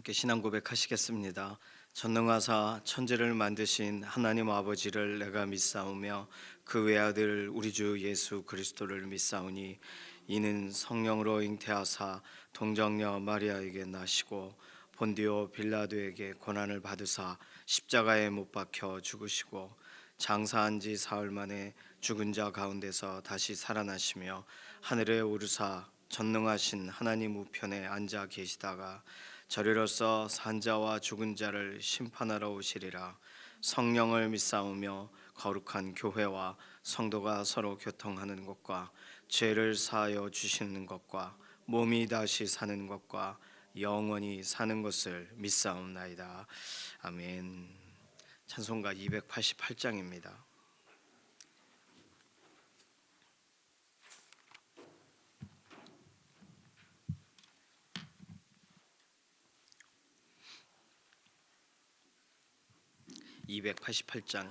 함께 신앙 고백하시겠습니다. 전능하사 천지를 만드신 하나님 아버지를 내가 믿사오며 그 외아들 우리 주 예수 그리스도를 믿사오니 이는 성령으로 잉태하사 동정녀 마리아에게 나시고 본디오 빌라도에게 고난을 받으사 십자가에 못 박혀 죽으시고 장사한 지 사흘 만에 죽은 자 가운데서 다시 살아나시며 하늘에 오르사 전능하신 하나님 우편에 앉아 계시다가 저리로서 산자와 죽은 자를 심판하러 오시리라. 성령을 믿사오며 거룩한 교회와 성도가 서로 교통하는 것과 죄를 사하여 주시는 것과 몸이 다시 사는 것과 영원히 사는 것을 믿사옵나이다. 아멘. 찬송가 288장입니다. 288장.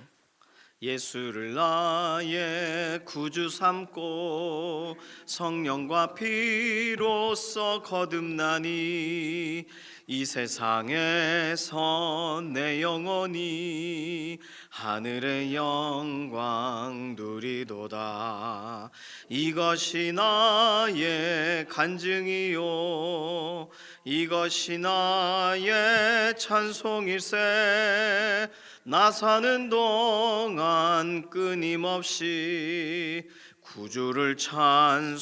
예수를 나의 구주 삼고 성령과 피로써 거듭나니 이 세상에서 내 영혼이 하늘의 영광 누리도다. 이것이 나의 간증이요 이것이 나의 찬송일세. 나 사는 동안 끊임없이 구주를 찬송하리로다.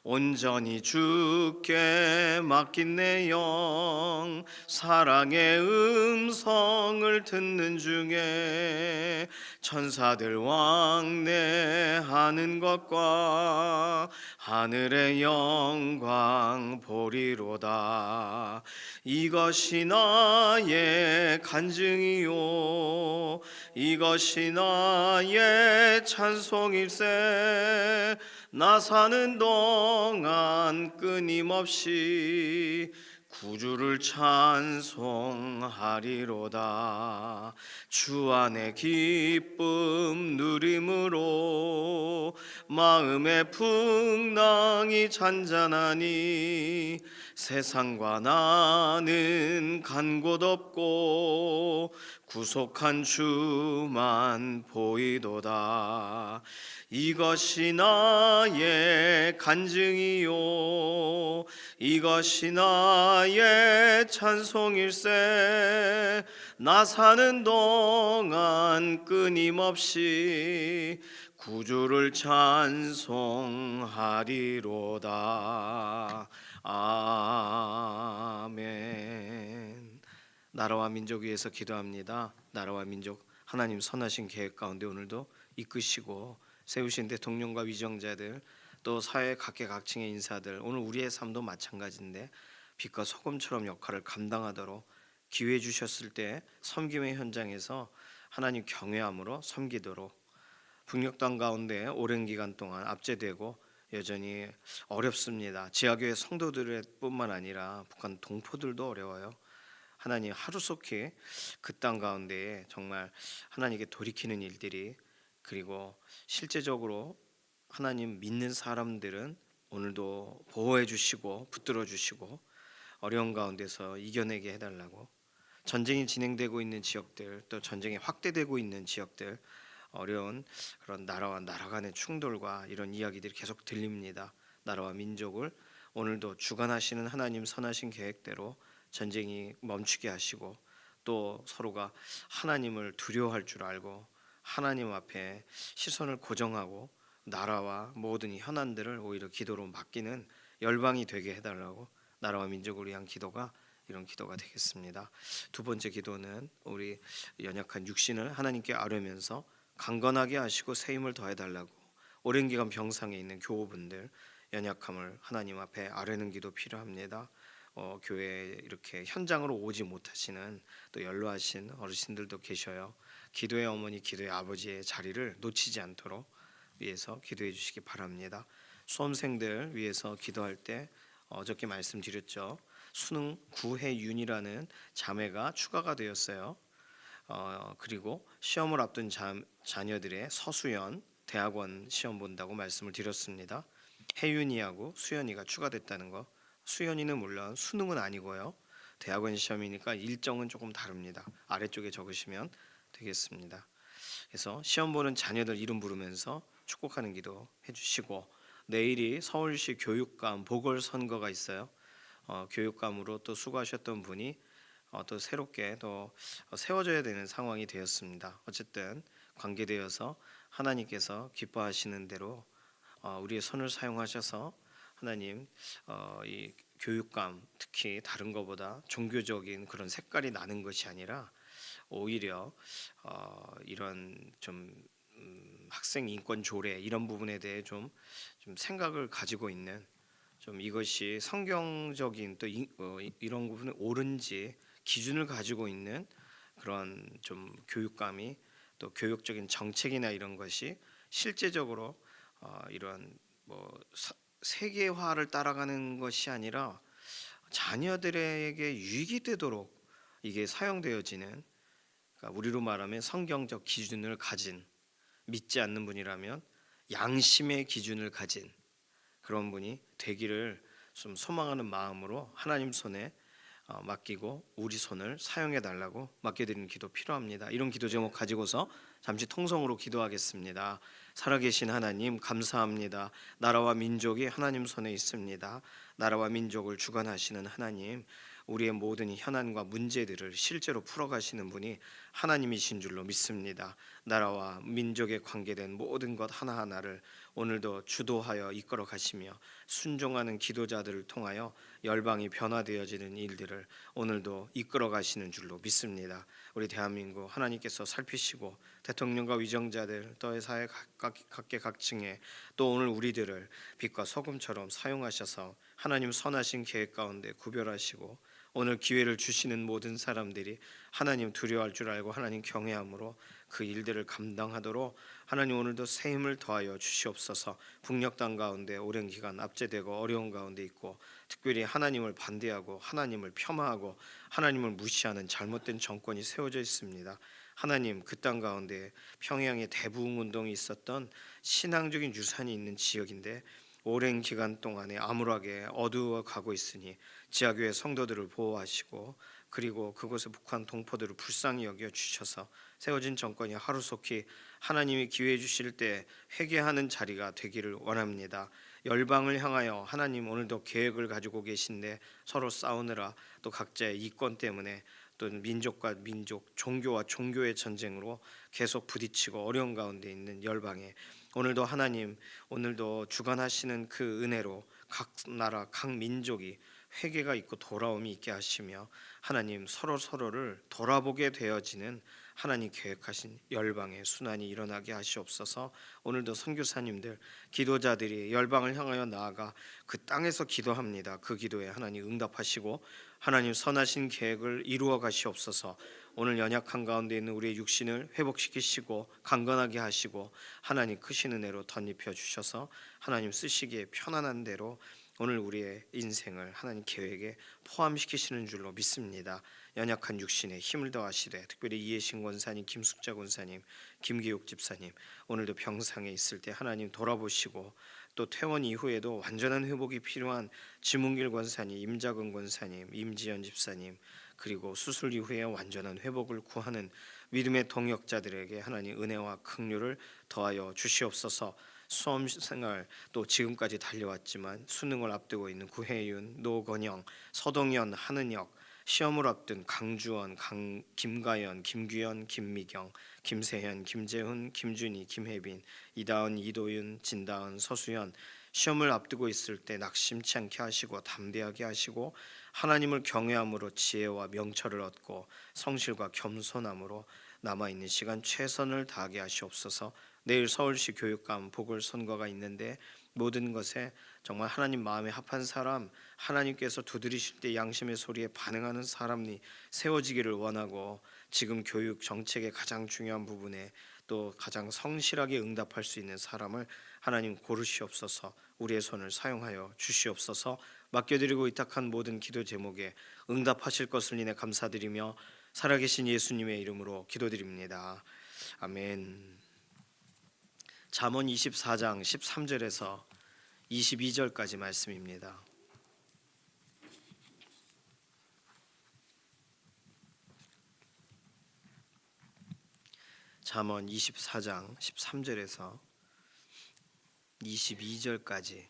온전히 주께 맡긴 내 영 사랑의 음성을 듣는 중에 천사들 왕래하는 것과 하늘의 영광 보리로다. 이것이 나의 간증이요 이것이 나의 찬송일세. 나 사는 동안 끊임없이 구주를 찬송하리로다. 주 안에 기쁨 누림으로 마음의 풍랑이 잔잔하니 세상과 나는 간 곳 없고 구속한 주만 보이도다. 이것이 나의 간증이요 이것이 나의 찬송일세. 나 사는 동안 끊임없이 구주를 찬송하리로다. 아멘. 나라와 민족 위해서 기도합니다. 나라와 민족 하나님 선하신 계획 가운데 오늘도 이끄시고 세우신 대통령과 위정자들 또 사회 각계각층의 인사들 오늘 우리의 삶도 마찬가지인데 빛과 소금처럼 역할을 감당하도록 기회 주셨을 때 섬김의 현장에서 하나님 경외함으로 섬기도록 북녘땅 가운데 오랜 기간 동안 압제되고 여전히 어렵습니다. 지하교회 성도들 뿐만 아니라 북한 동포들도 어려워요. 하나님 하루속히 그 땅 가운데에 정말 하나님께 돌이키는 일들이 그리고 실제적으로 하나님 믿는 사람들은 오늘도 보호해 주시고 붙들어 주시고 어려운 가운데서 이겨내게 해달라고 전쟁이 진행되고 있는 지역들 또 전쟁이 확대되고 있는 지역들 어려운 그런 나라와 나라 간의 충돌과 이런 이야기들이 계속 들립니다. 나라와 민족을 오늘도 주관하시는 하나님 선하신 계획대로 전쟁이 멈추게 하시고 또 서로가 하나님을 두려워할 줄 알고 하나님 앞에 시선을 고정하고 나라와 모든 이 현안들을 오히려 기도로 맡기는 열방이 되게 해달라고 나라와 민족을 위한 기도가 이런 기도가 되겠습니다. 두 번째 기도는 우리 연약한 육신을 하나님께 아뢰면서 강건하게 하시고 새 힘을 더해달라고 오랜 기간 병상에 있는 교우분들 연약함을 하나님 앞에 아뢰는 기도 필요합니다. 교회에 이렇게 현장으로 오지 못하시는 또 연로하신 어르신들도 계셔요. 기도의 어머니, 기도의 아버지의 자리를 놓치지 않도록 위해서 기도해 주시기 바랍니다. 수험생들 위해서 기도할 때 어저께 말씀드렸죠. 수능 9해윤이라는 자매가 추가가 되었어요. 그리고 시험을 앞둔 자녀들의 서수연 대학원 시험 본다고 말씀을 드렸습니다. 혜윤이하고 수연이가 추가됐다는 거 수연이는 물론 수능은 아니고요. 대학원 시험이니까 일정은 조금 다릅니다. 아래쪽에 적으시면 되겠습니다. 그래서 시험 보는 자녀들 이름 부르면서 축복하는 기도 해주시고, 내일이 서울시 교육감 보궐선거가 있어요. 교육감으로 또 수고하셨던 분이 또 새롭게 또 세워져야 되는 상황이 되었습니다. 어쨌든 관계되어서 하나님께서 기뻐하시는 대로 우리의 손을 사용하셔서 하나님 이 교육감, 특히 다른 것보다 종교적인 그런 색깔이 나는 것이 아니라 오히려 이런 좀 학생 인권 조례 이런 부분에 대해 좀 생각을 가지고 있는, 좀 이것이 성경적인 또 이런 부분이 옳은지 기준을 가지고 있는 그런 좀 교육감이, 또 교육적인 정책이나 이런 것이 실제적으로 이런 뭐 세계화를 따라가는 것이 아니라 자녀들에게 유익이 되도록 이게 사용되어지는, 그러니까 우리로 말하면 성경적 기준을 가진, 믿지 않는 분이라면 양심의 기준을 가진 그런 분이 되기를 좀 소망하는 마음으로 하나님 손에 맡기고 우리 손을 사용해 달라고 맡겨드리는 기도 필요합니다. 이런 기도 제목 가지고서 잠시 통성으로 기도하겠습니다. 살아계신 하나님 감사합니다. 나라와 민족이 하나님 손에 있습니다. 나라와 민족을 주관하시는 하나님, 우리의 모든 현안과 문제들을 실제로 풀어가시는 분이 하나님이신 줄로 믿습니다. 나라와 민족에 관계된 모든 것 하나하나를 오늘도 주도하여 이끌어 가시며 순종하는 기도자들을 통하여 열방이 변화되어지는 일들을 오늘도 이끌어 가시는 줄로 믿습니다. 우리 대한민국 하나님께서 살피시고 대통령과 위정자들 또 사회 각계각층에 또 오늘 우리들을 빛과 소금처럼 사용하셔서 하나님 선하신 계획 가운데 구별하시고 오늘 기회를 주시는 모든 사람들이 하나님 두려워할 줄 알고 하나님 경외함으로 그 일들을 감당하도록 하나님 오늘도 새 힘을 더하여 주시옵소서. 북녘 땅 가운데 오랜 기간 압제되고 어려운 가운데 있고, 특별히 하나님을 반대하고 하나님을 폄하하고 하나님을 무시하는 잘못된 정권이 세워져 있습니다. 하나님, 그 땅 가운데 평양에 대부흥 운동이 있었던 신앙적인 유산이 있는 지역인데 오랜 기간 동안에 암울하게 어두워 가고 있으니 지하교회 성도들을 보호하시고, 그리고 그곳의 북한 동포들을 불쌍히 여겨 주셔서 세워진 정권이 하루속히 하나님이 기회 주실 때 회개하는 자리가 되기를 원합니다. 열방을 향하여 하나님 오늘도 계획을 가지고 계신데 서로 싸우느라 또 각자의 이권 때문에 또 민족과 민족, 종교와 종교의 전쟁으로 계속 부딪히고 어려운 가운데 있는 열방에 오늘도 하나님, 오늘도 주관하시는 그 은혜로 각 나라, 각 민족이 회개가 있고 돌아옴이 있게 하시며 하나님 서로를 돌아보게 되어지는 하나님 계획하신 열방의 순환이 일어나게 하시옵소서. 오늘도 선교사님들, 기도자들이 열방을 향하여 나아가 그 땅에서 기도합니다. 그 기도에 하나님 응답하시고 하나님 선하신 계획을 이루어 가시옵소서. 오늘 연약한 가운데 있는 우리의 육신을 회복시키시고 강건하게 하시고 하나님 크신 은혜로 덧입혀 주셔서 하나님 쓰시기에 편안한 대로 오늘 우리의 인생을 하나님 계획에 포함시키시는 줄로 믿습니다. 연약한 육신에 힘을 더하시되 특별히 이해신 권사님, 김숙자 권사님, 김기욱 집사님 오늘도 병상에 있을 때 하나님 돌아보시고 또 퇴원 이후에도 완전한 회복이 필요한 지문길 권사님, 임자근 권사님, 임지연 집사님, 그리고 수술 이후에 완전한 회복을 구하는 믿음의 동역자들에게 하나님 은혜와 긍휼을 더하여 주시옵소서. 수험 생활 또 지금까지 달려왔지만 수능을 앞두고 있는 구혜윤, 노건영, 서동현, 한은혁, 시험을 앞둔 강주원, 김가연, 김규현, 김미경, 김세현, 김재훈, 김준희, 김혜빈, 이다은, 이도윤, 진다은, 서수연, 시험을 앞두고 있을 때 낙심치 않게 하시고 담대하게 하시고 하나님을 경외함으로 지혜와 명철을 얻고 성실과 겸손함으로 남아있는 시간 최선을 다하게 하시옵소서. 내일 서울시 교육감 보궐선거가 있는데 모든 것에 정말 하나님 마음에 합한 사람, 하나님께서 두드리실 때 양심의 소리에 반응하는 사람이 세워지기를 원하고, 지금 교육 정책의 가장 중요한 부분에 또 가장 성실하게 응답할 수 있는 사람을 하나님 고르시옵소서. 우리의 손을 사용하여 주시옵소서. 맡겨드리고 위탁한 모든 기도 제목에 응답하실 것을 인해 감사드리며 살아계신 예수님의 이름으로 기도드립니다. 아멘. 잠언 24장 13절에서 22절까지 말씀입니다. 잠언 24장 13절에서 22절까지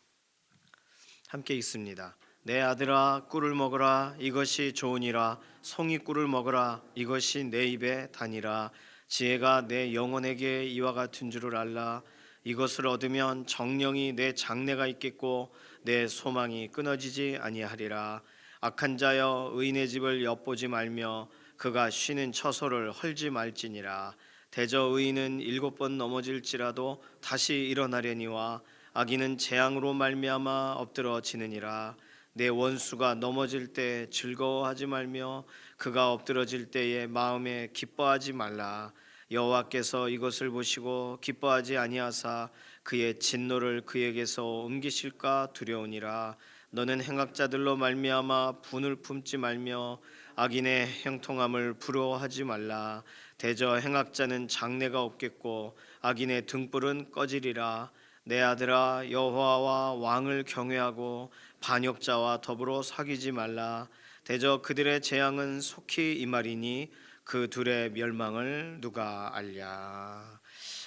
함께 읽습니다. 내 아들아 꿀을 먹으라 이것이 좋으니라. 송이 꿀을 먹으라 이것이 내 입에 다니라. 지혜가 내 영혼에게 이와 같은 줄을 알라. 이것을 얻으면 정령이 내 장래가 있겠고 내 소망이 끊어지지 아니하리라. 악한 자여 의인의 집을 엿보지 말며 그가 쉬는 처소를 헐지 말지니라. 대저 의인은 7번 넘어질지라도 다시 일어나려니와 악인은 재앙으로 말미암아 엎드러지느니라. 내 원수가 넘어질 때 즐거워하지 말며 그가 엎드러질 때에 마음에 기뻐하지 말라. 여호와께서 이것을 보시고 기뻐하지 아니하사 그의 진노를 그에게서 옮기실까 두려우니라. 너는 행악자들로 말미암아 분을 품지 말며 악인의 형통함을 부러워하지 말라. 대저 행악자는 장래가 없겠고 악인의 등불은 꺼지리라. 내 아들아 여호와와 왕을 경외하고 반역자와 더불어 사귀지 말라. 대저 그들의 재앙은 속히 임하리니 그 둘의 멸망을 누가 알랴.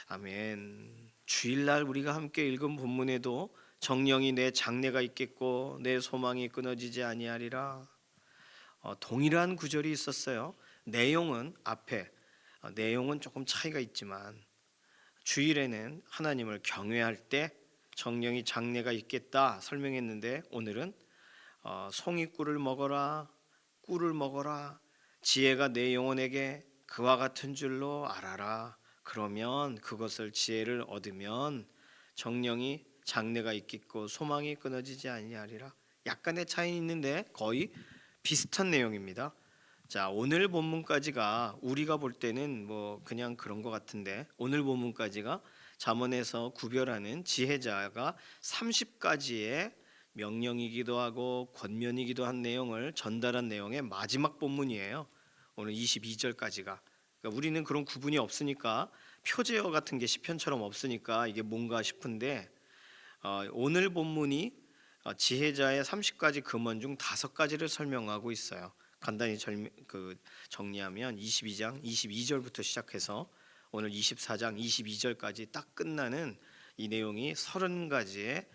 아멘. 주일날 우리가 함께 읽은 본문에도 정령이 내 장래가 있겠고 내 소망이 끊어지지 아니하리라. 동일한 구절이 있었어요. 내용은 내용은 조금 차이가 있지만 주일에는 하나님을 경외할 때 정령이 장래가 있겠다 설명했는데 오늘은 송이 꿀을 먹어라 지혜가 내 영혼에게 그와 같은 줄로 알아라. 그러면 그것을 지혜를 얻으면 정령이 장래가 있겠고 소망이 끊어지지 아니하리라. 약간의 차이는 있는데 거의 비슷한 내용입니다. 자, 오늘 본문까지가 우리가 볼 때는 뭐 그냥 그런 것 같은데 오늘 본문까지가 잠언에서 구별하는 지혜자가 30가지의 명령이기도 하고 권면이기도 한 내용을 전달한 내용의 마지막 본문이에요. 오늘 22절까지가. 그러니까 우리는 그런 구분이 없으니까 표제어 같은 게 시편처럼 없으니까 이게 뭔가 싶은데 오늘 본문이 지혜자의 30가지 금원 중 5가지를 설명하고 있어요. 간단히 정리하면 22장 22절부터 시작해서 오늘 24장 22절까지 딱 끝나는 이 내용이 30가지의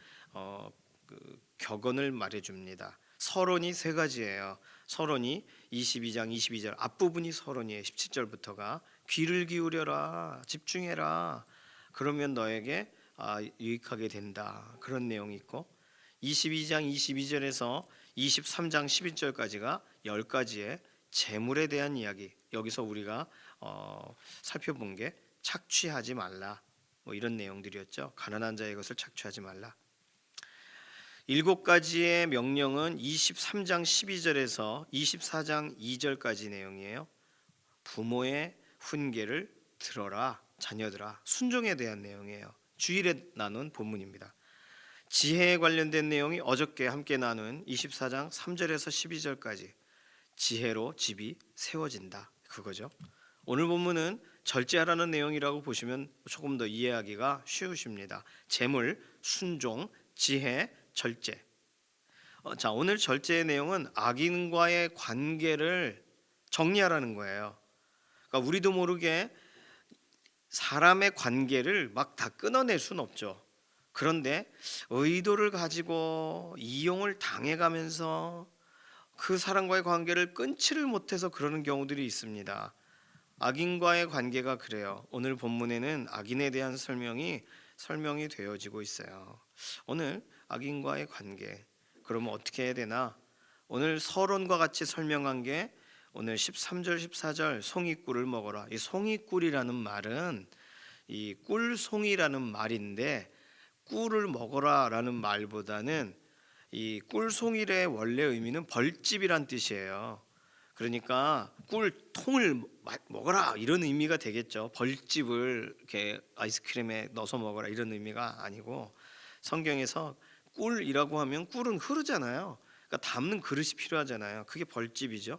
격언을 말해줍니다. 서론이 3가지예요. 서론이 22장 22절 앞부분이 서론이에요. 17절부터가 귀를 기울여라 집중해라 그러면 너에게 유익하게 된다 그런 내용이 있고 22장 22절에서 23장 11절까지가 10가지의 재물에 대한 이야기. 여기서 우리가 살펴본 게 착취하지 말라 뭐 이런 내용들이었죠. 가난한 자의 것을 착취하지 말라. 7가지의 명령은 23장 12절에서 24장 2절까지 내용이에요. 부모의 훈계를 들어라 자녀들아 순종에 대한 내용이에요. 주일에 나눈 본문입니다. 지혜에 관련된 내용이 어저께 함께 나눈 24장 3절에서 12절까지 지혜로 집이 세워진다 그거죠. 오늘 본문은 절제하라는 내용이라고 보시면 조금 더 이해하기가 쉬우십니다. 재물, 순종, 지혜, 절제. 자, 오늘 절제의 내용은 악인과의 관계를 정리하라는 거예요. 그러니까 우리도 모르게 사람의 관계를 막 다 끊어낼 수는 없죠. 그런데 의도를 가지고 이용을 당해가면서 그 사람과의 관계를 끊지를 못해서 그러는 경우들이 있습니다. 악인과의 관계가 그래요. 오늘 본문에는 악인에 대한 설명이 되어지고 있어요. 오늘 악인과의 관계 그러면 어떻게 해야 되나? 오늘 서론과 같이 설명한 게 오늘 13절 14절 송이꿀을 먹어라. 이 송이꿀이라는 말은 이 꿀송이라는 말인데 꿀을 먹어라라는 말보다는 이 꿀송이의 원래 의미는 벌집이란 뜻이에요. 그러니까 꿀통을 먹어라 이런 의미가 되겠죠. 벌집을 이렇게 아이스크림에 넣어서 먹어라 이런 의미가 아니고 성경에서 꿀이라고 하면 꿀은 흐르잖아요. 그러니까 담는 그릇이 필요하잖아요. 그게 벌집이죠.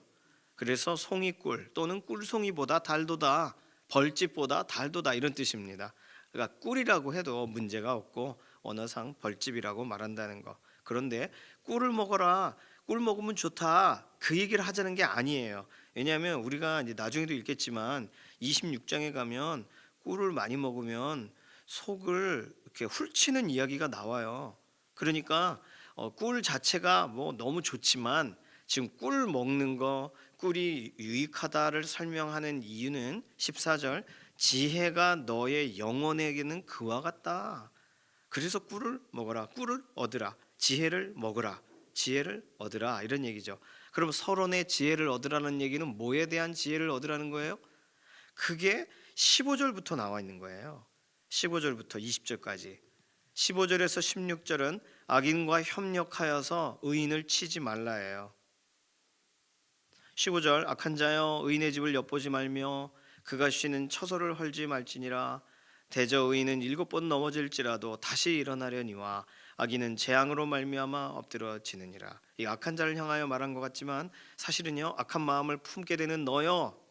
그래서 송이꿀 또는 꿀송이보다 달도다 벌집보다 달도다 이런 뜻입니다. 그러니까 꿀이라고 해도 문제가 없고 언어상 벌집이라고 말한다는 거. 그런데 꿀을 먹어라 꿀 먹으면 좋다 그 얘기를 하자는 게 아니에요. 왜냐하면 우리가 이제 나중에도 읽겠지만 26장에 가면 꿀을 많이 먹으면 속을 이렇게 훌치는 이야기가 나와요. 그러니까 꿀 자체가 뭐 너무 좋지만 지금 꿀 먹는 거, 꿀이 유익하다를 설명하는 이유는 14절, 지혜가 너의 영혼에게는 그와 같다. 그래서 꿀을 먹어라, 꿀을 얻으라, 지혜를 먹으라, 지혜를 얻으라, 이런 얘기죠. 그럼 서론의 지혜를 얻으라는 얘기는 뭐에 대한 지혜를 얻으라는 거예요? 그게 15절부터 나와 있는 거예요. 15절부터 20절까지. 15절에서 16절은 악인과 협력하여서 의인을 치지 말라예요. 15절, 악한 자여 의인의 집을 엿보지 말며 그가 쉬는 처소를 헐지 말지니라. 대저 의인은 7번 넘어질지라도 다시 일어나려니와 악인은 재앙으로 말미암아 엎드러지느니라. 이 악한 자를 향하여 말한 것 같지만 사실은요, 악한 마음을 품게 되는 너요,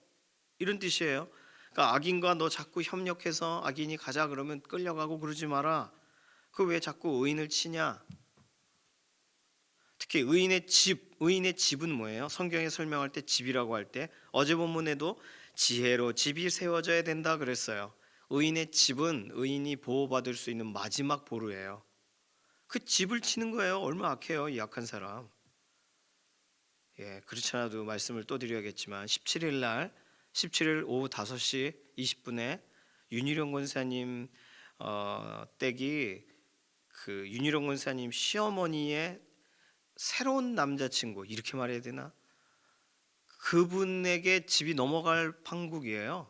이런 뜻이에요. 그러니까 악인과 너 자꾸 협력해서 악인이 가자 그러면 끌려가고 그러지 마라. 그 왜 자꾸 의인을 치냐? 특히 의인의 집은 뭐예요? 성경에 설명할 때 집이라고 할 때 어제 본문에도 지혜로 집이 세워져야 된다 그랬어요. 의인의 집은 의인이 보호받을 수 있는 마지막 보루예요. 그 집을 치는 거예요. 얼마나 악해요, 이 악한 사람. 그렇지 않아도 말씀을 또 드려야겠지만 17일 날 17일 오후 5시 20분에 윤희룡 권사님 댁이 그 윤희룡 권사님 시어머니의 새로운 남자친구, 이렇게 말해야 되나? 그분에게 집이 넘어갈 판국이에요.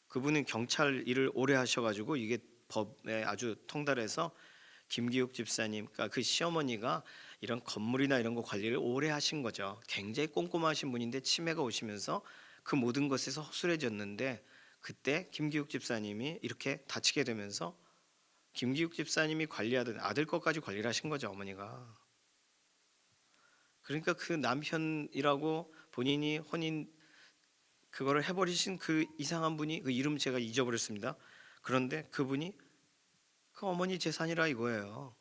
그분은 경찰 일을 오래 하셔가지고 이게 법에 아주 통달해서 김기욱 집사님, 그러니까 그 시어머니가 이런 건물이나 이런 거 관리를 오래 하신 거죠. 굉장히 꼼꼼하신 분인데 치매가 오시면서 그 모든 것에서 허술해졌는데 그때 김기욱 집사님이 이렇게 다치게 되면서 김기욱 집사님이 관리하던 아들 것까지 관리를 하신 거죠, 어머니가. 그러니까 그 남편이라고 본인이 혼인 그거를 해버리신 그 이상한 분이, 그 이름 제가 잊어버렸습니다. 그런데 그분이 그 어머니 재산이라 이거예요.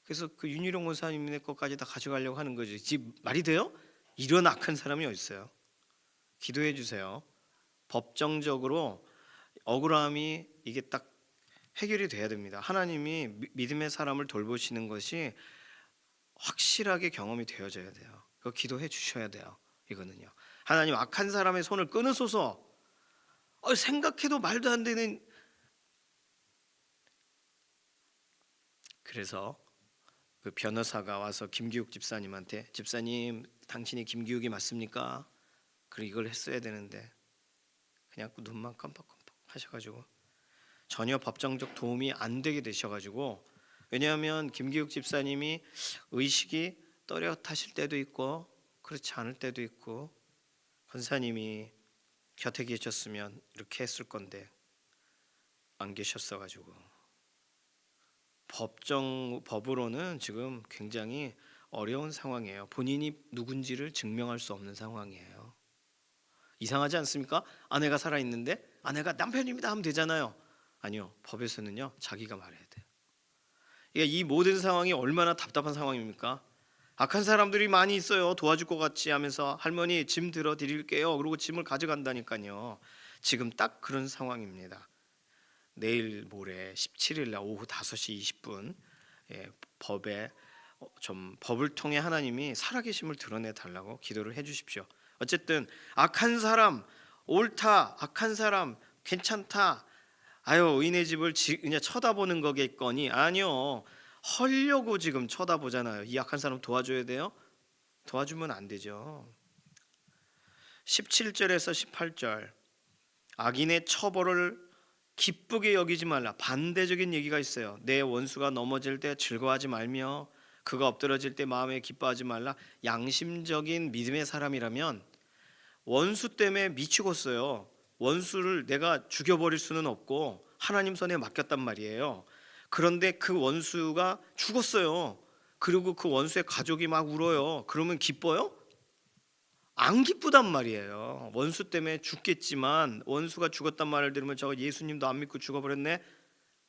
그래서 그 윤희룡 원사님네 것까지 다 가져가려고 하는 거죠. 집 말이 돼요? 이런 악한 사람이 어디 있어요? 기도해 주세요. 법정적으로 억울함이 이게 딱 해결이 돼야 됩니다. 하나님이 믿음의 사람을 돌보시는 것이 확실하게 경험이 되어져야 돼요. 그거 기도해 주셔야 돼요. 이거는요. 하나님, 악한 사람의 손을 끊으소서. 생각해도 말도 안 되는. 그래서 그 변호사가 와서 김기욱 집사님한테, 집사님 당신이 김기욱이 맞습니까? 그리고 이걸 했어야 되는데 그냥 눈만 깜빡깜빡 하셔가지고 전혀 법정적 도움이 안 되게 되셔가지고, 왜냐하면 김기욱 집사님이 의식이 또렷하실 때도 있고 그렇지 않을 때도 있고, 권사님이 곁에 계셨으면 이렇게 했을 건데 안 계셨어가지고 법으로는 지금 굉장히 어려운 상황이에요. 본인이 누군지를 증명할 수 없는 상황이에요. 이상하지 않습니까? 아내가 살아있는데 아내가 남편입니다 하면 되잖아요. 아니요, 법에서는요, 자기가 말해야 돼요. 그러니까 이 모든 상황이 얼마나 답답한 상황입니까? 악한 사람들이 많이 있어요. 도와줄 것 같지 하면서 할머니 짐 들어 드릴게요. 그리고 짐을 가져간다니까요. 지금 딱 그런 상황입니다. 내일 모레 17일 날 오후 5시 20분 법에 좀 법을 통해 하나님이 살아계심을 드러내 달라고 기도를 해 주십시오. 어쨌든 악한 사람 옳다, 악한 사람 괜찮다, 아유 의인의 집을 그냥 쳐다보는 거겠거니, 아니요, 헐려고 지금 쳐다보잖아요. 이 악한 사람 도와줘야 돼요? 도와주면 안 되죠. 17절에서 18절, 악인의 처벌을 기쁘게 여기지 말라. 반대적인 얘기가 있어요. 내 원수가 넘어질 때 즐거워하지 말며 그가 엎드러질 때 마음에 기뻐하지 말라. 양심적인 믿음의 사람이라면 원수 때문에 미치겠어요. 원수를 내가 죽여버릴 수는 없고 하나님 손에 맡겼단 말이에요. 그런데 그 원수가 죽었어요. 그리고 그 원수의 가족이 막 울어요. 그러면 기뻐요? 안 기쁘단 말이에요. 원수 때문에 죽겠지만 원수가 죽었단 말을 들으면 저 예수님도 안 믿고 죽어버렸네,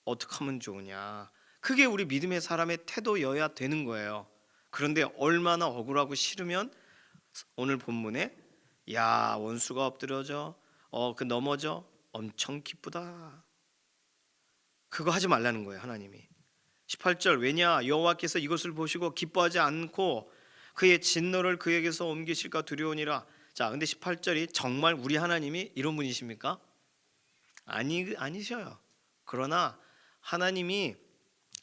어떻게 하면 좋으냐. 그게 우리 믿음의 사람의 태도여야 되는 거예요. 그런데 얼마나 억울하고 싫으면 오늘 본문에 야 원수가 엎드려져 그 넘어져 엄청 기쁘다. 그거 하지 말라는 거예요, 하나님이. 18절, 왜냐 여호와께서 이것을 보시고 기뻐하지 않고 그의 진노를 그에게서 옮기실까 두려우니라. 자, 근데 18절이 정말 우리 하나님이 이런 분이십니까? 아니셔요. 그러나 하나님이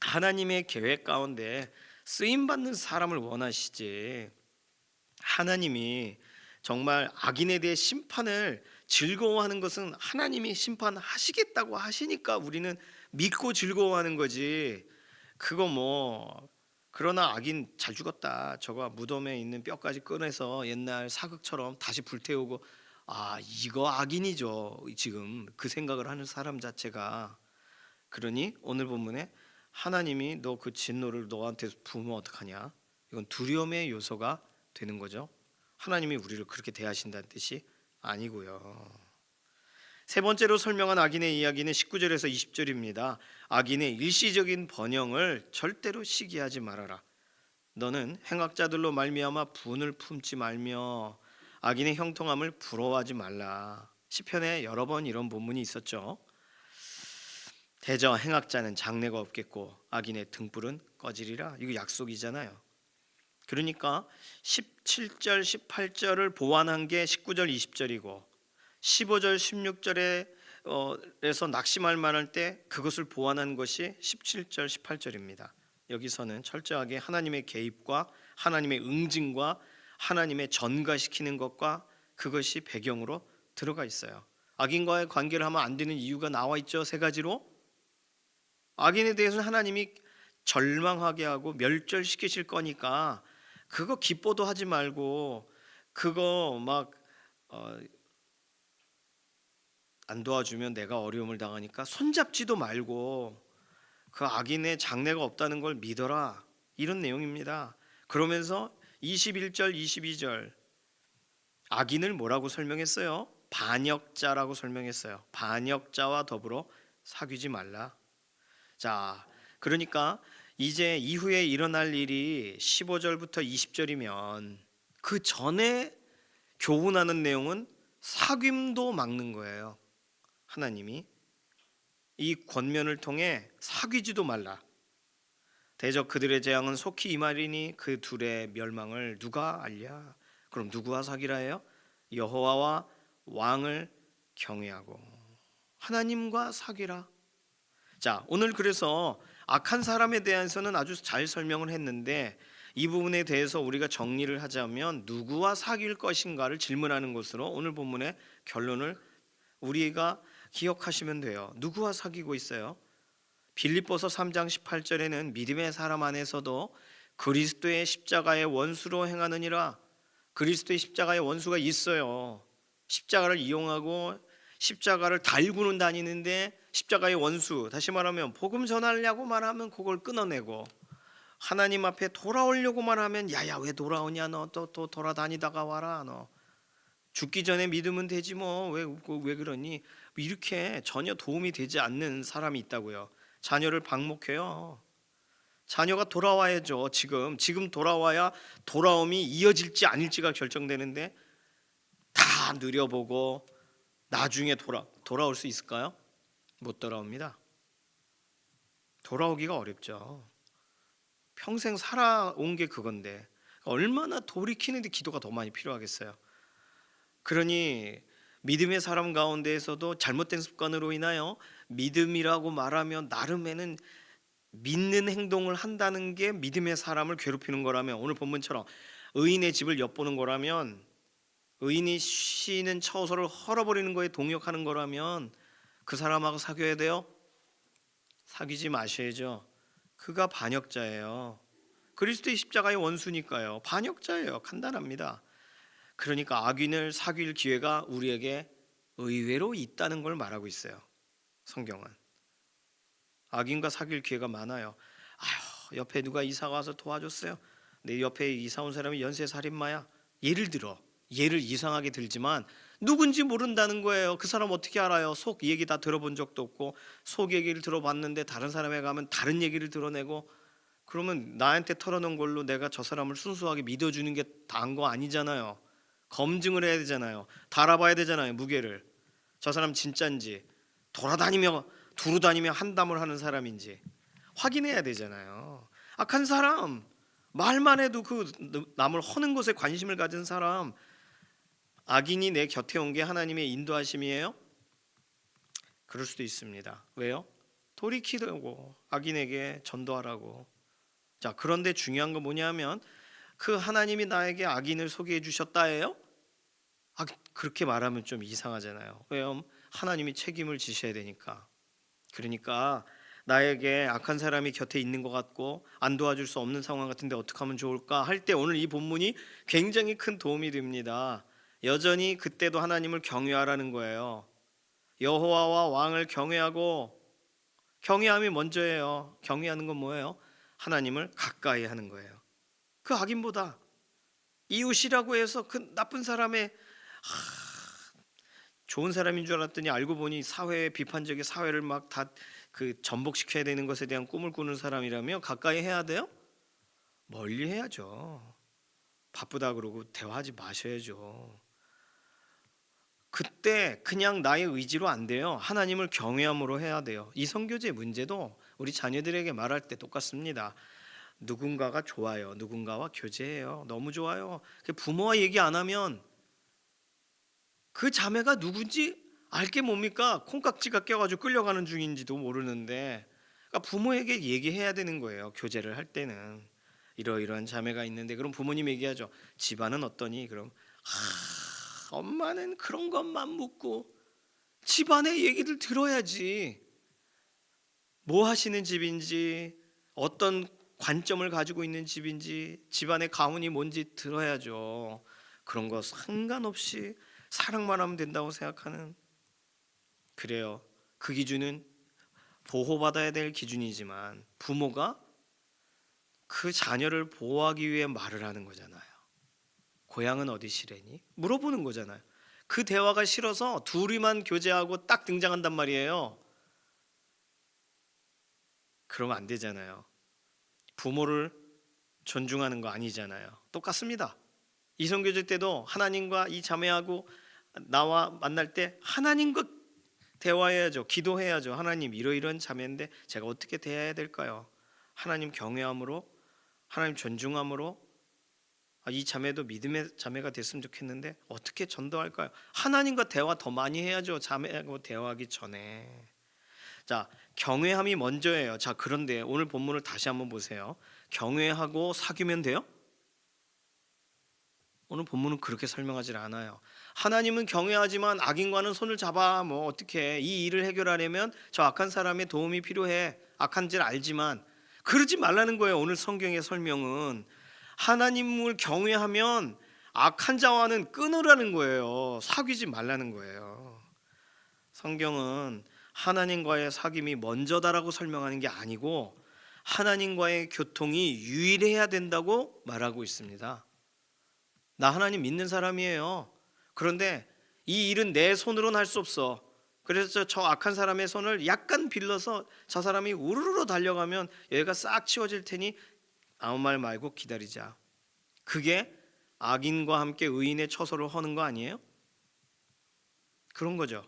하나님의 계획 가운데 쓰임 받는 사람을 원하시지, 하나님이 정말 악인에 대해 심판을 즐거워하는 것은 하나님이 심판하시겠다고 하시니까 우리는 믿고 즐거워하는 거지. 그거 뭐, 그러나 악인 잘 죽었다, 저거 무덤에 있는 뼈까지 꺼내서 옛날 사극처럼 다시 불태우고, 아 이거 악인이죠 지금, 그 생각을 하는 사람 자체가. 그러니 오늘 본문에 하나님이 너 그 진노를 너한테 부으면 어떡하냐, 이건 두려움의 요소가 되는 거죠. 하나님이 우리를 그렇게 대하신다는 뜻이 아니고요. 세 번째로 설명한 악인의 이야기는 19절에서 20절입니다. 악인의 일시적인 번영을 절대로 시기하지 말아라. 너는 행악자들로 말미암아 분을 품지 말며 악인의 형통함을 부러워하지 말라. 시편에 여러 번 이런 본문이 있었죠. 대저 행악자는 장래가 없겠고 악인의 등불은 꺼지리라. 이거 약속이잖아요. 그러니까 17절 18절을 보완한 게 19절 20절이고 15절 16절에서 낙심할 만할 때 그것을 보완한 것이 17절 18절입니다. 여기서는 철저하게 하나님의 개입과 하나님의 응징과 하나님의 전가시키는 것과 그것이 배경으로 들어가 있어요. 악인과의 관계를 하면 안 되는 이유가 나와 있죠. 세 가지로. 악인에 대해서는 하나님이 절망하게 하고 멸절시키실 거니까 그거 기뻐도 하지 말고, 그거 막 안 도와주면 내가 어려움을 당하니까 손잡지도 말고 그 악인의 장래가 없다는 걸 믿어라, 이런 내용입니다. 그러면서 21절 22절 악인을 뭐라고 설명했어요? 반역자라고 설명했어요. 반역자와 더불어 사귀지 말라. 자, 그러니까 이제 이후에 일어날 일이 15절부터 20절이면 그 전에 교훈하는 내용은 사귐도 막는 거예요. 하나님이 이 권면을 통해 사귀지도 말라. 대적 그들의 재앙은 속히 임하리니 그 둘의 멸망을 누가 알랴. 그럼 누구와 사귀라 해요? 여호와와 왕을 경외하고 하나님과 사귀라. 자, 오늘 그래서 악한 사람에 대해서는 아주 잘 설명을 했는데 이 부분에 대해서 우리가 정리를 하자면 누구와 사귈 것인가를 질문하는 것으로 오늘 본문의 결론을 우리가 기억하시면 돼요. 누구와 사귀고 있어요? 빌립보서 3장 18절에는 믿음의 사람 안에서도 그리스도의 십자가의 원수로 행하느니라. 그리스도의 십자가의 원수가 있어요. 십자가를 이용하고 십자가를 달고는 다니는데 십자가의 원수, 다시 말하면 복음 전하려고 말하면 그걸 끊어내고 하나님 앞에 돌아오려고만 하면 야야 왜 돌아오냐, 너 또 돌아다니다가 와라, 너 죽기 전에 믿으면 되지 뭐 왜 그러니, 이렇게 전혀 도움이 되지 않는 사람이 있다고요. 자녀를 방목해요. 자녀가 돌아와야죠. 지금 돌아와야 돌아옴이 이어질지 아닐지가 결정되는데 다 느려보고 나중에 돌아올 수 있을까요? 못 돌아옵니다. 돌아오기가 어렵죠. 평생 살아온 게 그건데 얼마나 돌이키는데 기도가 더 많이 필요하겠어요. 그러니 믿음의 사람 가운데에서도 잘못된 습관으로 인하여 믿음이라고 말하면 나름에는 믿는 행동을 한다는 게 믿음의 사람을 괴롭히는 거라면, 오늘 본문처럼 의인의 집을 엿보는 거라면, 의인이 쉬는 처소를 헐어버리는 거에 동역하는 거라면 그 사람하고 사귀어야 돼요? 사귀지 마셔야죠. 그가 반역자예요. 그리스도의 십자가의 원수니까요. 반역자예요. 간단합니다. 그러니까 악인을 사귈 기회가 우리에게 의외로 있다는 걸 말하고 있어요. 성경은 악인과 사귈 기회가 많아요. 아휴, 옆에 누가 이사가 와서 도와줬어요. 내 옆에 이사 온 사람이 연쇄살인마야. 예를 이상하게 들지만 누군지 모른다는 거예요. 그 사람 어떻게 알아요? 속 얘기 다 들어본 적도 없고, 속 얘기를 들어봤는데 다른 사람에 가면 다른 얘기를 드러내고, 그러면 나한테 털어놓은 걸로 내가 저 사람을 순수하게 믿어주는 게 다인 거 아니잖아요. 검증을 해야 되잖아요. 달아봐야 되잖아요, 무게를. 저 사람 진짜인지, 돌아다니며 두루다니며 한담을 하는 사람인지 확인해야 되잖아요. 악한 사람, 말만 해도 그 남을 허는 것에 관심을 가진 사람, 악인이 내 곁에 온 게 하나님의 인도하심이에요? 그럴 수도 있습니다. 왜요? 돌이키려고, 악인에게 전도하라고. 자, 그런데 중요한 건 뭐냐면 그 하나님이 나에게 악인을 소개해 주셨다예요? 그렇게 말하면 좀 이상하잖아요. 왜요? 하나님이 책임을 지셔야 되니까. 그러니까 나에게 악한 사람이 곁에 있는 것 같고 안 도와줄 수 없는 상황 같은데 어떻게 하면 좋을까 할 때 오늘 이 본문이 굉장히 큰 도움이 됩니다. 여전히 그때도 하나님을 경외하라는 거예요. 여호와와 왕을 경외하고, 경외함이 먼저예요. 경외하는 건 뭐예요? 하나님을 가까이 하는 거예요. 그 악인보다 이웃이라고 해서 그 나쁜 사람의 좋은 사람인 줄 알았더니 알고 보니 사회의 비판적인 사회를 막 다 그 전복시켜야 되는 것에 대한 꿈을 꾸는 사람이라면 가까이 해야 돼요? 멀리 해야죠. 바쁘다 그러고 대화하지 마셔야죠. 그때 그냥 나의 의지로 안 돼요. 하나님을 경외함으로 해야 돼요. 이 선교제 문제도 우리 자녀들에게 말할 때 똑같습니다. 누군가가 좋아요. 누군가와 교제해요. 너무 좋아요. 부모와 얘기 안 하면 그 자매가 누군지 알게 뭡니까? 콩깍지가 껴가지고 끌려가는 중인지도 모르는데, 그러니까 부모에게 얘기해야 되는 거예요. 교제를 할 때는 이러이러한 자매가 있는데, 그럼 부모님 얘기하죠. 집안은 어떠니? 그럼 엄마는 그런 것만 묻고 집안의 얘기를 들어야지. 뭐 하시는 집인지, 어떤 관점을 가지고 있는 집인지, 집안의 가훈이 뭔지 들어야죠. 그런 거 상관없이 사랑만 하면 된다고 생각하는, 그래요. 그 기준은 보호받아야 될 기준이지만 부모가 그 자녀를 보호하기 위해 말을 하는 거잖아요. 고향은 어디 시래니? 물어보는 거잖아요. 그 대화가 싫어서 둘이만 교제하고 딱 등장한단 말이에요. 그러면 안 되잖아요. 부모를 존중하는 거 아니잖아요. 똑같습니다. 이성교제 때도 하나님과 이 자매하고 나와 만날 때 하나님과 대화해야죠. 기도해야죠. 하나님, 이러이러한 자매인데 제가 어떻게 대해야 될까요? 하나님 경외함으로, 하나님 존중함으로, 이 자매도 믿음의 자매가 됐으면 좋겠는데 어떻게 전도할까요? 하나님과 대화 더 많이 해야죠. 자매하고 대화하기 전에. 자, 경외함이 먼저예요. 자, 그런데 오늘 본문을 다시 한번 보세요. 경외하고 사귀면 돼요? 오늘 본문은 그렇게 설명하지 않아요. 하나님은 경외하지만 악인과는 손을 잡아 뭐 어떻게 이 일을 해결하려면 저 악한 사람의 도움이 필요해. 악한 줄 알지만 그러지 말라는 거예요. 오늘 성경의 설명은 하나님을 경외하면 악한 자와는 끊으라는 거예요. 사귀지 말라는 거예요. 성경은 하나님과의 사귐이 먼저다라고 설명하는 게 아니고 하나님과의 교통이 유일해야 된다고 말하고 있습니다. 나 하나님 믿는 사람이에요. 그런데 이 일은 내 손으로는 할 수 없어. 그래서 저 악한 사람의 손을 약간 빌려서 저 사람이 우르르 달려가면 얘가 싹 치워질 테니 아무 말 말고 기다리자. 그게 악인과 함께 의인의 처소를 허는 거 아니에요? 그런 거죠.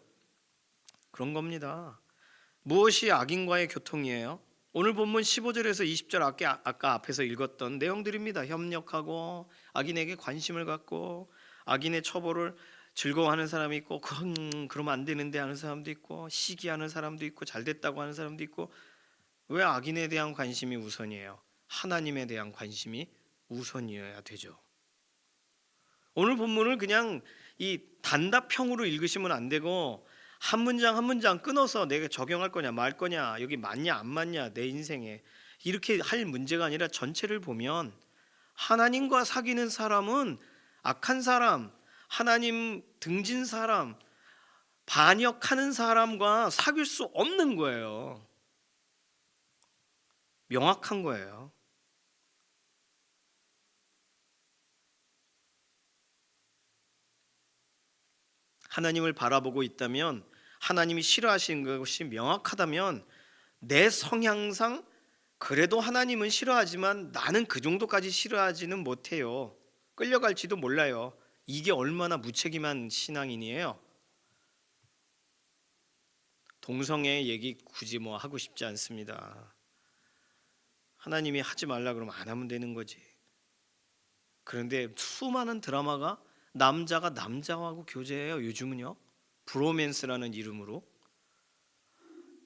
그런 겁니다. 무엇이 악인과의 교통이에요? 오늘 본문 15절에서 20절 아까 앞에서 읽었던 내용들입니다. 협력하고 악인에게 관심을 갖고 악인의 처벌을 즐거워하는 사람이 있고 그러면 안 되는데 하는 사람도 있고 시기하는 사람도 있고 잘됐다고 하는 사람도 있고. 왜 악인에 대한 관심이 우선이에요? 하나님에 대한 관심이 우선이어야 되죠. 오늘 본문을 그냥 이 단답형으로 읽으시면 안 되고 한 문장 한 문장 끊어서 내가 적용할 거냐 말 거냐, 여기 맞냐 안 맞냐 내 인생에, 이렇게 할 문제가 아니라 전체를 보면 하나님과 사귀는 사람은 악한 사람, 하나님 등진 사람, 반역하는 사람과 사귈 수 없는 거예요. 명확한 거예요. 하나님을 바라보고 있다면, 하나님이 싫어하시는 것이 명확하다면 내 성향상 그래도 하나님은 싫어하지만 나는 그 정도까지 싫어하지는 못해요. 끌려갈지도 몰라요. 이게 얼마나 무책임한 신앙인이에요. 동성애 얘기 굳이 뭐 하고 싶지 않습니다. 하나님이 하지 말라 그러면 안 하면 되는 거지. 그런데 수많은 드라마가 남자가 남자하고 교제해요. 요즘은요. 브로맨스라는 이름으로.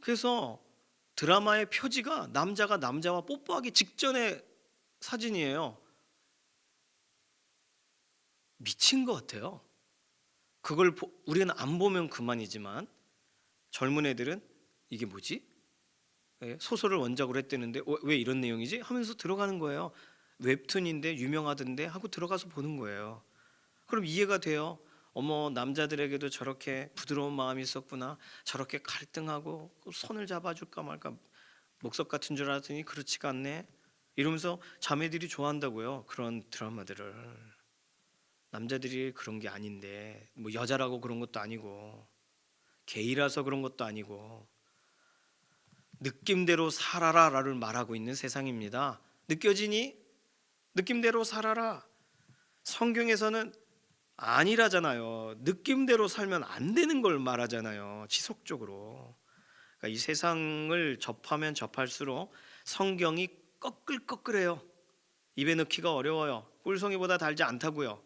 그래서 드라마의 표지가 남자가 남자와 뽀뽀하기 직전의 사진이에요. 미친 것 같아요. 그걸 우리는 안 보면 그만이지만 젊은 애들은 이게 뭐지? 예, 소설을 원작으로 했대는데 왜 이런 내용이지? 하면서 들어가는 거예요. 웹툰인데 유명하던데 하고 들어가서 보는 거예요. 그럼 이해가 돼요. 어머, 남자들에게도 저렇게 부드러운 마음이 있었구나. 저렇게 갈등하고 손을 잡아줄까 말까 목석 같은 줄 알았더니 그렇지가 않네. 이러면서 자매들이 좋아한다고요. 그런 드라마들을. 남자들이 그런 게 아닌데 뭐 여자라고 그런 것도 아니고 게이라서 그런 것도 아니고 느낌대로 살아라를 말하고 있는 세상입니다. 느껴지니? 느낌대로 살아라. 성경에서는 아니라잖아요. 느낌대로 살면 안 되는 걸 말하잖아요. 지속적으로. 그러니까 이 세상을 접하면 접할수록 성경이 꺼끌꺼끌해요. 입에 넣기가 어려워요. 꿀송이보다 달지 않다고요.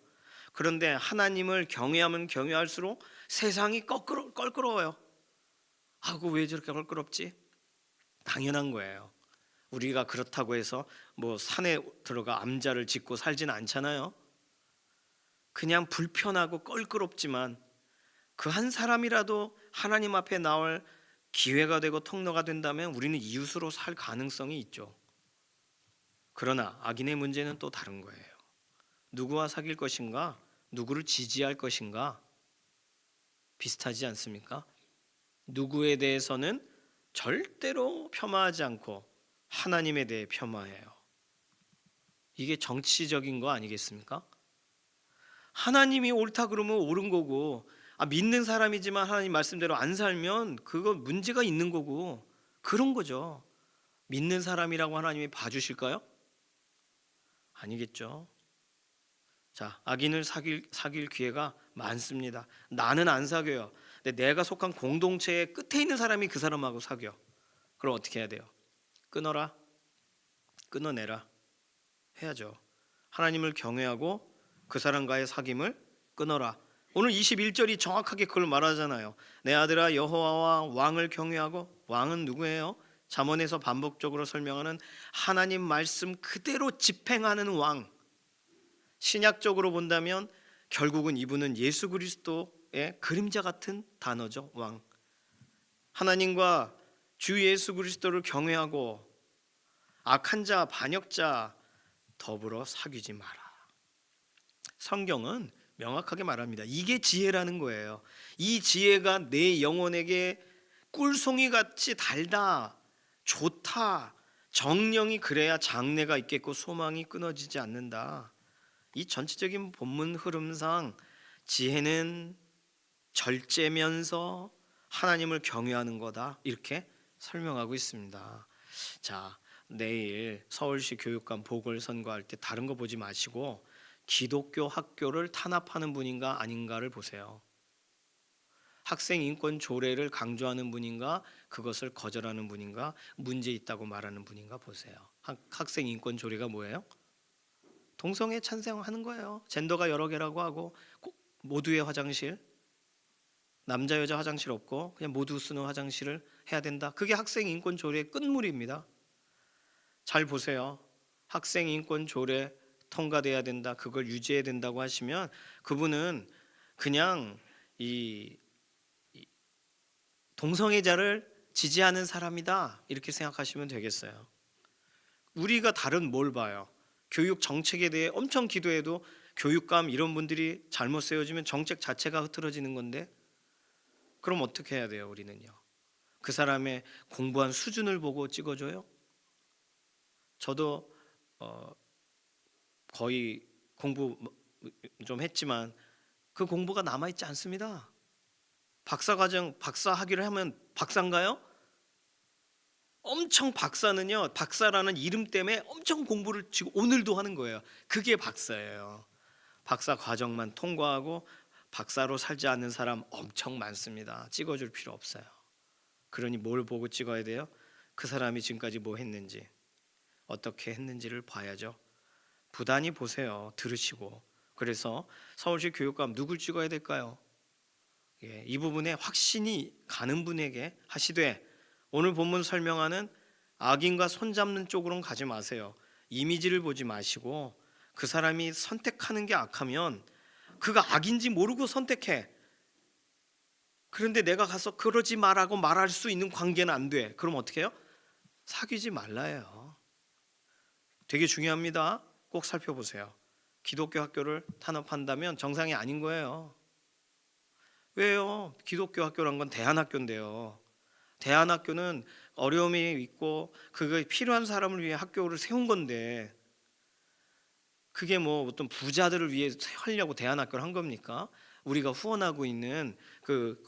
그런데 하나님을 경외하면 경외할수록 세상이 껄끄러워요. 하고 왜 저렇게 껄끄럽지? 당연한 거예요. 우리가 그렇다고 해서 뭐 산에 들어가 암자를 짓고 살진 않잖아요. 그냥 불편하고 껄끄럽지만 그 한 사람이라도 하나님 앞에 나올 기회가 되고 통로가 된다면 우리는 이웃으로 살 가능성이 있죠. 그러나 악인의 문제는 또 다른 거예요. 누구와 사귈 것인가? 누구를 지지할 것인가? 비슷하지 않습니까? 누구에 대해서는 절대로 폄하하지 않고 하나님에 대해 폄하해요. 이게 정치적인 거 아니겠습니까? 하나님이 옳다 그러면 옳은 거고, 믿는 사람이지만 하나님 말씀대로 안 살면 그거 문제가 있는 거고, 그런 거죠. 믿는 사람이라고 하나님이 봐주실까요? 아니겠죠. 자, 악인을 사귈 기회가 많습니다. 나는 안 사귀어요. 근데 내가 속한 공동체의 끝에 있는 사람이 그 사람하고 사귀어. 그럼 어떻게 해야 돼요? 끊어라, 끊어내라 해야죠. 하나님을 경외하고 그 사람과의 사귐을 끊어라. 오늘 21절이 정확하게 그걸 말하잖아요. 내 아들아 여호와와 왕을 경외하고. 왕은 누구예요? 잠언에서 반복적으로 설명하는 하나님 말씀 그대로 집행하는 왕. 신약적으로 본다면 결국은 이분은 예수 그리스도의 그림자 같은 단어죠. 왕. 하나님과 주 예수 그리스도를 경외하고 악한 자, 반역자 더불어 사귀지 마라. 성경은 명확하게 말합니다. 이게 지혜라는 거예요. 이 지혜가 내 영혼에게 꿀송이 같이 달다, 좋다, 정령이 그래야 장래가 있겠고 소망이 끊어지지 않는다. 이 전체적인 본문 흐름상 지혜는 절제면서 하나님을 경외하는 거다, 이렇게 설명하고 있습니다. 자, 내일 서울시 교육감 보궐선거할 때 다른 거 보지 마시고 기독교 학교를 탄압하는 분인가 아닌가를 보세요. 학생 인권 조례를 강조하는 분인가, 그것을 거절하는 분인가, 문제 있다고 말하는 분인가 보세요. 학생 인권 조례가 뭐예요? 동성애 찬성하는 거예요. 젠더가 여러 개라고 하고 모두의 화장실, 남자 여자 화장실 없고 그냥 모두 쓰는 화장실을 해야 된다. 그게 학생 인권 조례의 끝물입니다. 잘 보세요. 학생 인권 조례 통과돼야 된다, 그걸 유지해야 된다고 하시면 그분은 그냥 이 동성애자를 지지하는 사람이다, 이렇게 생각하시면 되겠어요. 우리가 다른 뭘 봐요? 교육 정책에 대해 엄청 기도해도 교육감 이런 분들이 잘못 세워지면 정책 자체가 흐트러지는 건데, 그럼 어떻게 해야 돼요? 우리는요, 그 사람의 공부한 수준을 보고 찍어줘요? 저도 거의 공부 좀 했지만 그 공부가 남아있지 않습니다. 박사과정, 박사 학위를 하면 박사인가요? 엄청 박사는요, 박사라는 이름 때문에 엄청 공부를 지금 오늘도 하는 거예요. 그게 박사예요. 박사 과정만 통과하고 박사로 살지 않는 사람 엄청 많습니다. 찍어줄 필요 없어요. 그러니 뭘 보고 찍어야 돼요? 그 사람이 지금까지 뭐 했는지, 어떻게 했는지를 봐야죠. 부단히 보세요. 들으시고. 그래서 서울시 교육감 누굴 찍어야 될까요? 이 부분에 확신이 가는 분에게 하시되, 오늘 본문 설명하는 악인과 손잡는 쪽으로는 가지 마세요. 이미지를 보지 마시고 그 사람이 선택하는 게 악하면 그가 악인지 모르고 선택해. 그런데 내가 가서 그러지 말라고 말할 수 있는 관계는 안 돼. 그럼 어떻게 해요? 사귀지 말라요. 되게 중요합니다. 꼭 살펴보세요. 기독교 학교를 탄압한다면 정상이 아닌 거예요. 왜요? 기독교 학교란 건 대안학교인데요. 대안학교는 어려움이 있고 그게 필요한 사람을 위해 학교를 세운 건데, 그게 뭐 어떤 부자들을 위해 하려고 대안학교를 한 겁니까? 우리가 후원하고 있는 그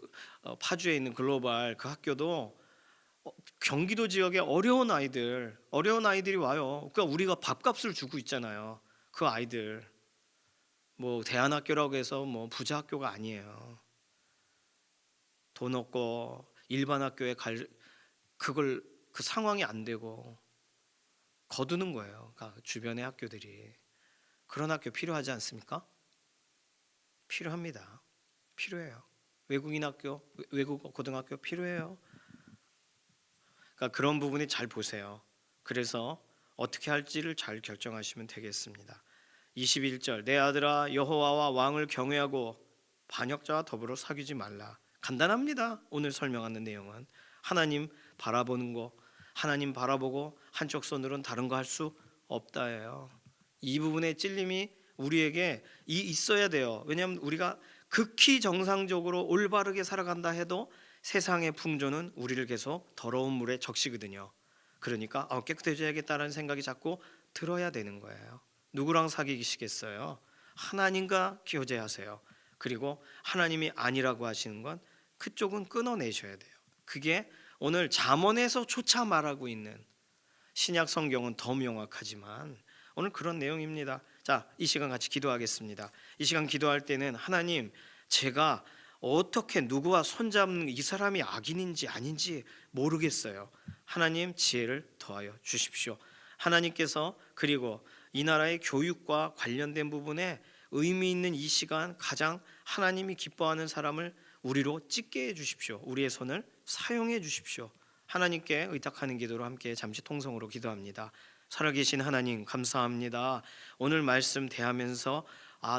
파주에 있는 글로벌 그 학교도 경기도 지역에 어려운 아이들이 와요. 그러니까 우리가 밥값을 주고 있잖아요. 그 아이들 뭐 대안학교라고 해서 뭐 부자 학교가 아니에요. 돈 없고 일반 학교에 갈 그걸 그 상황이 안 되고 거두는 거예요. 그러니까 주변의 학교들이. 그런 학교 필요하지 않습니까? 필요합니다. 필요해요. 외국인 학교, 외국 고등학교 필요해요. 그러니까 그런 부분이 잘 보세요. 그래서 어떻게 할지를 잘 결정하시면 되겠습니다. 21절, 내 아들아 여호와와 왕을 경외하고 반역자와 더불어 사귀지 말라. 간단합니다. 오늘 설명하는 내용은 하나님 바라보는 거, 하나님 바라보고 한쪽 손으로는 다른 거 할 수 없다예요. 이 부분의 찔림이 우리에게 있어야 돼요. 왜냐하면 우리가 극히 정상적으로 올바르게 살아간다 해도 세상의 풍조는 우리를 계속 더러운 물에 적시거든요. 그러니까 깨끗해져야겠다는 생각이 자꾸 들어야 되는 거예요. 누구랑 사귀시겠어요? 하나님과 교제하세요. 그리고 하나님이 아니라고 하시는 건 그쪽은 끊어내셔야 돼요. 그게 오늘 잠언에서조차 말하고 있는, 신약 성경은 더 명확하지만 오늘 그런 내용입니다. 자, 이 시간 같이 기도하겠습니다. 이 시간 기도할 때는 하나님, 제가 어떻게 누구와 손잡는 이 사람이 악인인지 아닌지 모르겠어요. 하나님 지혜를 더하여 주십시오. 하나님께서 그리고 이 나라의 교육과 관련된 부분에 의미 있는 이 시간 가장 하나님이 기뻐하는 사람을 우리로 찍게 해 주십시오. 우리의 손을 사용해 주십시오. 하나님께 의탁하는 기도로 함께 잠시 통성으로 기도합니다. 살아계신 하나님 감사합니다. 오늘 말씀 대하면서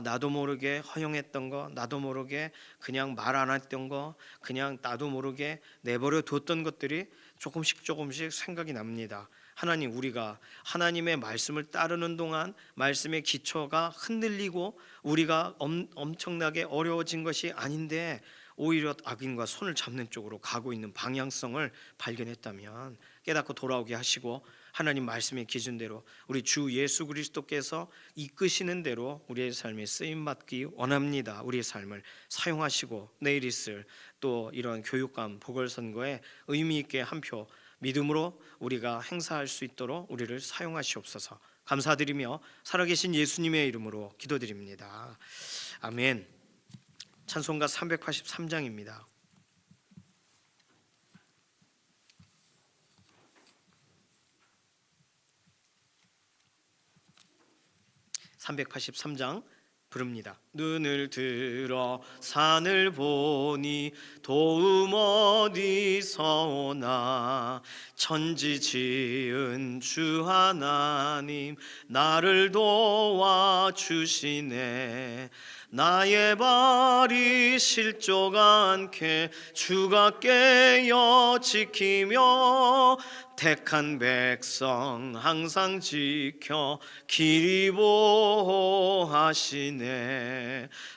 나도 모르게 허용했던 거, 나도 모르게 그냥 말 안 했던 거, 그냥 나도 모르게 내버려 뒀던 것들이 조금씩 생각이 납니다. 하나님, 우리가 하나님의 말씀을 따르는 동안 말씀의 기초가 흔들리고 우리가 엄청나게 어려워진 것이 아닌데 오히려 악인과 손을 잡는 쪽으로 가고 있는 방향성을 발견했다면 깨닫고 돌아오게 하시고, 하나님 말씀의 기준대로 우리 주 예수 그리스도께서 이끄시는 대로 우리의 삶에 쓰임 받기 원합니다. 우리의 삶을 사용하시고 내일 있을 또 이런 교육감 보궐선거에 의미 있게 한 표 믿음으로 우리가 행사할 수 있도록 우리를 사용하시옵소서. 감사드리며 살아계신 예수님의 이름으로 기도드립니다. 아멘. 찬송가 383장입니다. 383장 부릅니다. 눈을 들어 산을 보니 도움 어디서 오나, 천지 지은 주 하나님 나를 도와주시네. 나의 발이 실족 않게 주가 깨어 지키며 택한 백성 항상 지켜 길이 보호하시네.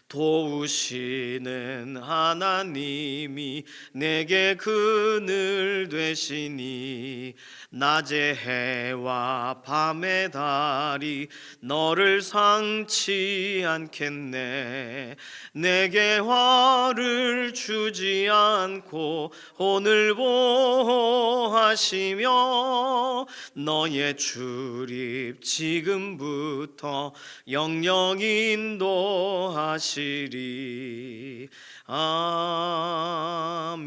도우시는 하나님이 내게 그늘 되시니, 낮의 해와 밤의 달이 너를 상치 않겠네. 내게 화를 주지 않고 오늘 보호하시며 너의 출입 지금부터 영영 인도하시리. 아멘.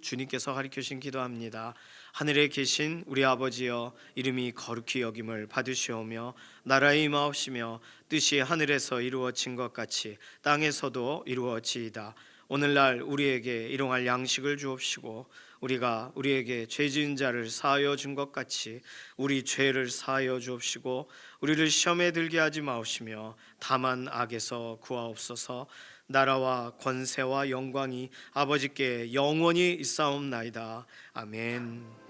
주님께서 가르치신 기도합니다. 하늘에 계신 우리 아버지여, 이름이 거룩히 여김을 받으시오며 나라의 임하옵시며 뜻이 하늘에서 이루어진 것 같이 땅에서도 이루어지이다. 오늘날 우리에게 일용할 양식을 주옵시고 우리가 우리에게 죄 지은 자를 사하여 준 것 같이 우리 죄를 사하여 주옵시고 우리를 시험에 들게 하지 마옵시며 다만 악에서 구하옵소서. 나라와 권세와 영광이 아버지께 영원히 있사옵나이다. 아멘.